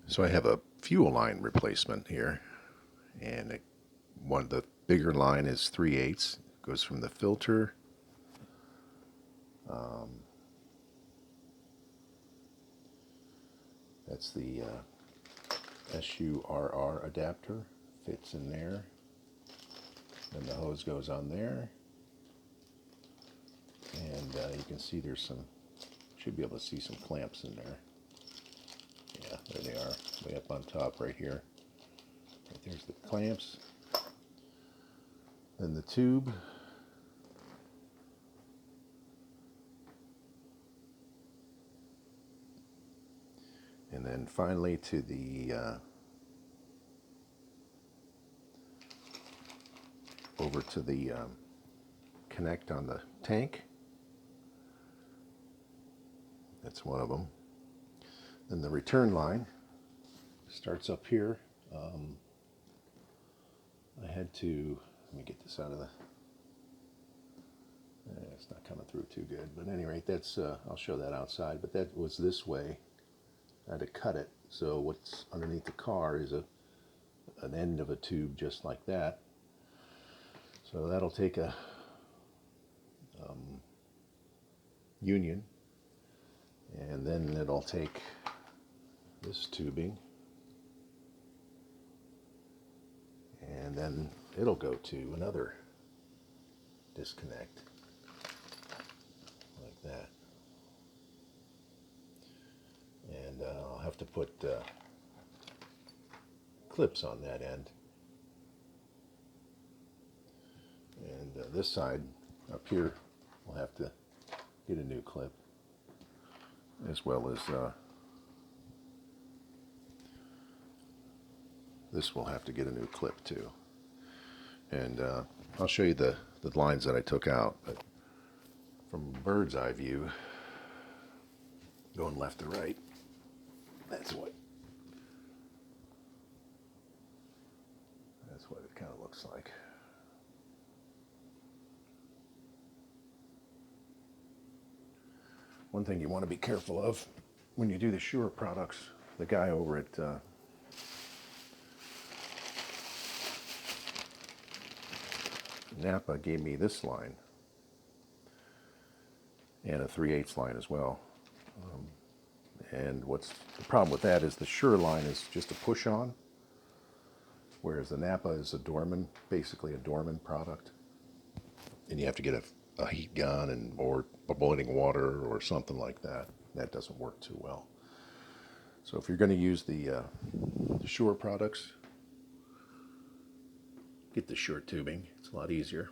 So I have a fuel line replacement here, and the bigger line is 3/8. Goes from the filter that's the SUR&R adapter, fits in there. Then the hose goes on there, and you can see there's should be able to see some clamps in there. Yeah, there they are, way up on top right here. Right there's the clamps. Then the tube. And then finally to the over to the connect on the tank. That's one of them. Then the return line starts up here. I had to, let me get this out of the, it's not coming through too good, but at any rate, that's, I'll show that outside, but that was this way. I had to cut it, so what's underneath the car is an end of a tube just like that. So that'll take a union, and then it'll take this tubing, and then it'll go to another disconnect like that. And I'll have to put clips on that end. And this side up here will have to get a new clip, as well as this will have to get a new clip too. And I'll show you the lines that I took out, but from a bird's eye view, going left to right, that's what it kind of looks like. One thing you want to be careful of when you do the SUR products, the guy over at Napa gave me this line and a 3/8 line as well. And what's the problem with that is the SUR line is just a push-on, whereas the Napa is a Dorman, basically a Dorman product. And you have to get a heat gun or boiling water or something like that. That doesn't work too well. So if you're going to use the SUR products, get the SUR tubing. It's a lot easier.